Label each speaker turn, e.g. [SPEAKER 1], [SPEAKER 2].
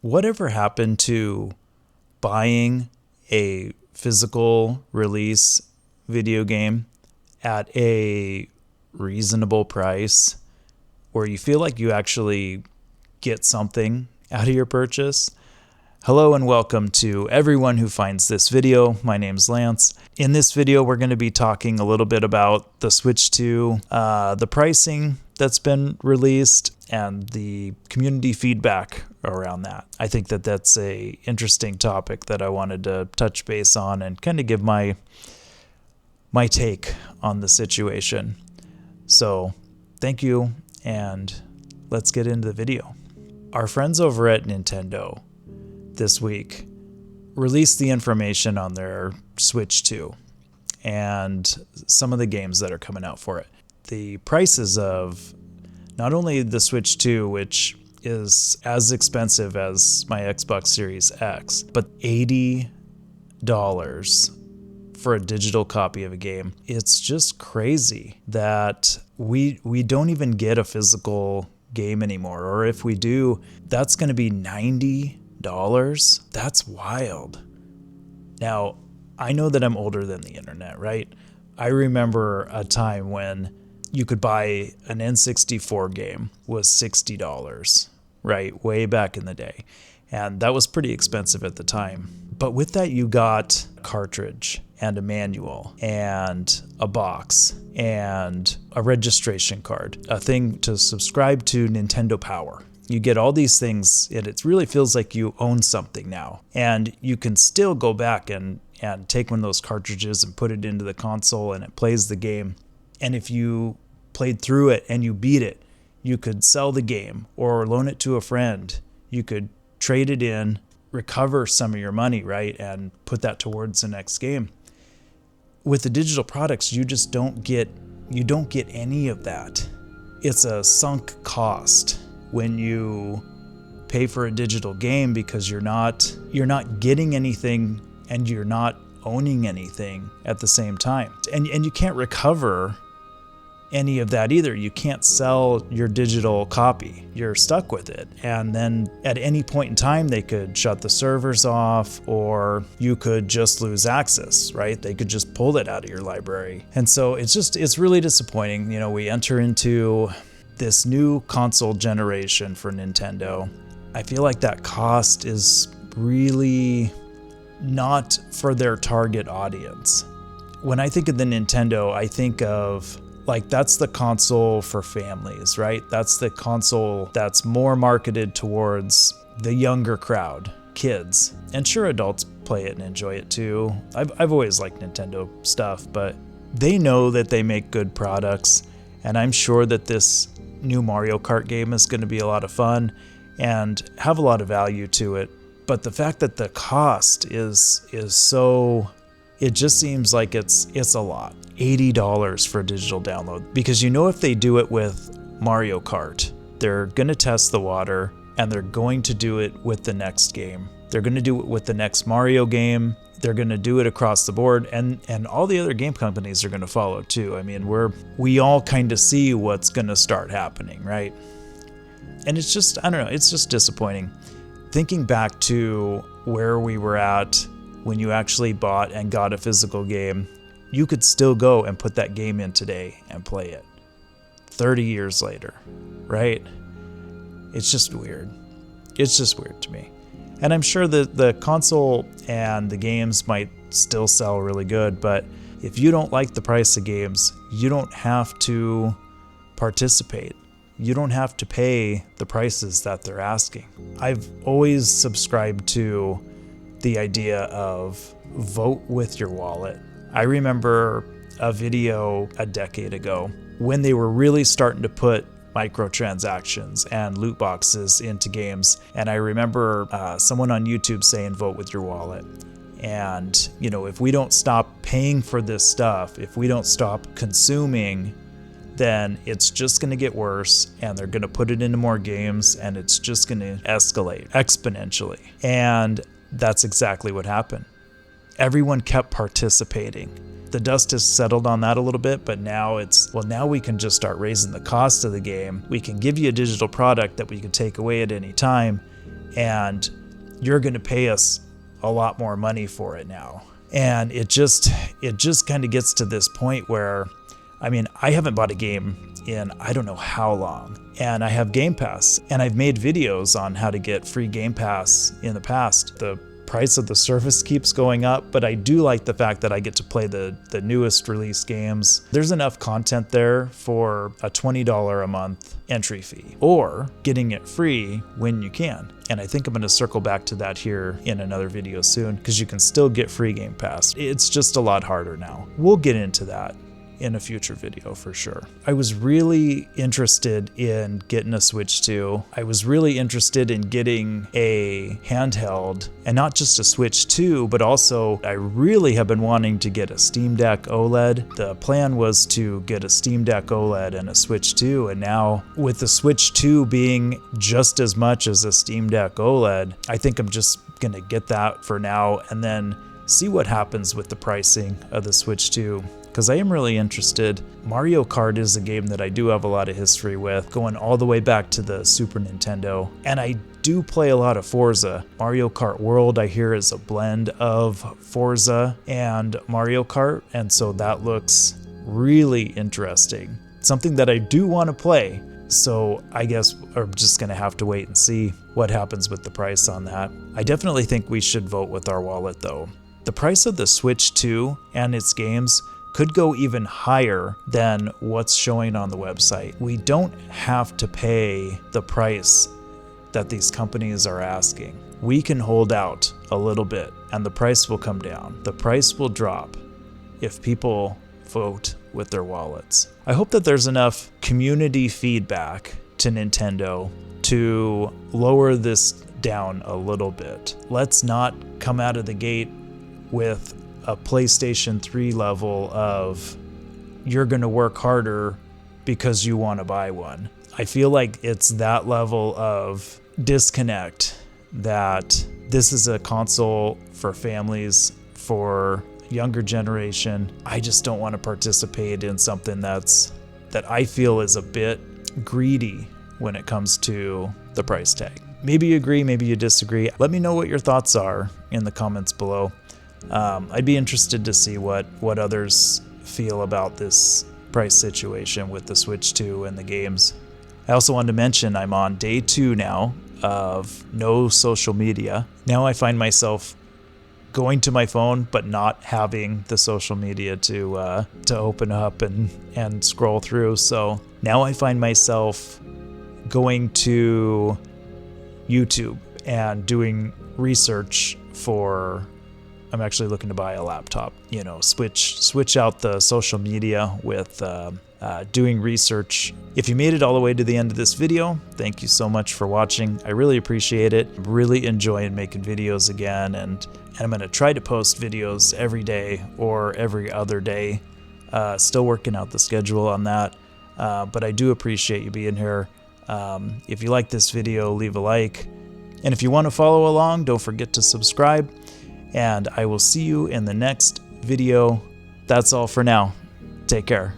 [SPEAKER 1] Whatever happened to buying a physical release video game at a reasonable price where you feel like you actually get something out of your purchase? Hello and welcome to everyone who finds this video. My name's Lance. In this video, we're going to be talking a little bit about the Switch 2, the pricing that's been released, and the community feedback around that. I think that that's a interesting topic that I wanted to touch base on and kind of give my take on the situation. So thank you, and let's get into the video. Our friends over at Nintendo this week released the information on their Switch 2 and some of the games that are coming out for it. The prices of not only the Switch 2, which is as expensive as my Xbox Series X, but $80 for a digital copy of a game. It's just crazy that we don't even get a physical game anymore, or if we do, that's going to be $90. That's wild. Now, I know that I'm older than the internet, right? I remember a time when you could buy an N64 game was $60, right? Way back in the day. And that was pretty expensive at the time. But with that, you got a cartridge and a manual and a box and a registration card, a thing to subscribe to Nintendo Power. You get all these things, and it really feels like you own something now. And you can still go back and take one of those cartridges and put it into the console, and it plays the game. And if you played through it and you beat it, you could sell the game or loan it to a friend. You could trade it in, recover some of your money, right, and put that towards the next game. With the digital products, you just don't get any of that. It's a sunk cost when you pay for a digital game, because you're not getting anything and you're not owning anything at the same time. And you can't recover any of that either. You can't sell your digital copy. You're stuck with it. And then at any point in time, they could shut the servers off, or you could just lose access, right? They could just pull it out of your library. And so it's really disappointing. You know, we enter into this new console generation for Nintendo. I feel like that cost is really not for their target audience. When I think of the Nintendo, I think of like, that's the console for families, right? That's the console that's more marketed towards the younger crowd, kids. And sure, adults play it and enjoy it too. I've always liked Nintendo stuff, but they know that they make good products. And I'm sure that this new Mario Kart game is going to be a lot of fun and have a lot of value to it. But the fact that the cost is so, it just seems like it's a lot. $80 for a digital download, because you know, if they do it with Mario Kart, they're going to test the water, and they're going to do it with the next game. They're going to do it with the next Mario game. They're going to do it across the board, and all the other game companies are going to follow too. I mean, we all kind of see what's going to start happening, right? And it's just, I don't know, it's just disappointing. Thinking back to where we were at when you actually bought and got a physical game, you could still go and put that game in today and play it 30 years later, right? It's just weird. It's just weird to me. And I'm sure that the console and the games might still sell really good, but if you don't like the price of games, you don't have to participate. You don't have to pay the prices that they're asking. I've always subscribed to the idea of vote with your wallet. I remember a video a decade ago when they were really starting to put microtransactions and loot boxes into games. And I remember someone on YouTube saying, vote with your wallet. And, you know, if we don't stop paying for this stuff, if we don't stop consuming, then it's just going to get worse, and they're going to put it into more games, and it's just going to escalate exponentially. And that's exactly what happened. Everyone kept participating. The dust has settled on that a little bit, but now now we can just start raising the cost of the game. We can give you a digital product that we can take away at any time, and you're going to pay us a lot more money for it now. And it just kind of gets to this point where, I mean, I haven't bought a game in I don't know how long, and I have Game Pass, and I've made videos on how to get free Game Pass in the past. The price of the service keeps going up, but I do like the fact that I get to play the newest release games. There's enough content there for a $20 a month entry fee, or getting it free when you can. And I think I'm going to circle back to that here in another video soon, because you can still get free Game Pass. It's just a lot harder now. We'll get into that in a future video for sure. I was really interested in getting a Switch 2. I was really interested in getting a handheld, and not just a Switch 2, but also I really have been wanting to get a Steam Deck OLED. The plan was to get a Steam Deck OLED and a Switch 2, and now with the Switch 2 being just as much as a Steam Deck OLED, I think I'm just gonna get that for now and then see what happens with the pricing of the Switch 2. Because I am really interested. Mario Kart is a game that I do have a lot of history with, going all the way back to the Super Nintendo. And I do play a lot of Forza. Mario Kart World, I hear, is a blend of Forza and Mario Kart, and so that looks really interesting. Something that I do want to play. So I guess we're just gonna have to wait and see what happens with the price on that. I definitely think we should vote with our wallet though. The price of the Switch 2 and its games could go even higher than what's showing on the website. We don't have to pay the price that these companies are asking. We can hold out a little bit and the price will come down. The price will drop if people vote with their wallets. I hope that there's enough community feedback to Nintendo to lower this down a little bit. Let's not come out of the gate with a PlayStation 3 level of you're going to work harder because you want to buy one. I feel like it's that level of disconnect that this is a console for families, for younger generation. I just don't want to participate in something that I feel is a bit greedy when it comes to the price tag. Maybe you agree, maybe you disagree. Let me know what your thoughts are in the comments below. I'd be interested to see what others feel about this price situation with the Switch 2 and the games. I also wanted to mention I'm on day 2 now of no social media. Now I find myself going to my phone but not having the social media to open up and scroll through. So now I find myself going to YouTube and doing research for I'm actually looking to buy a laptop, switch out the social media with doing research. If you made it all the way to the end of this video, thank you so much for watching. I really appreciate it. I'm really enjoying making videos again, and I'm going to try to post videos every day or every other day. Still working out the schedule on that, but I do appreciate you being here. If you like this video, leave a like. And if you want to follow along, don't forget to subscribe. And I will see you in the next video. That's all for now. Take care.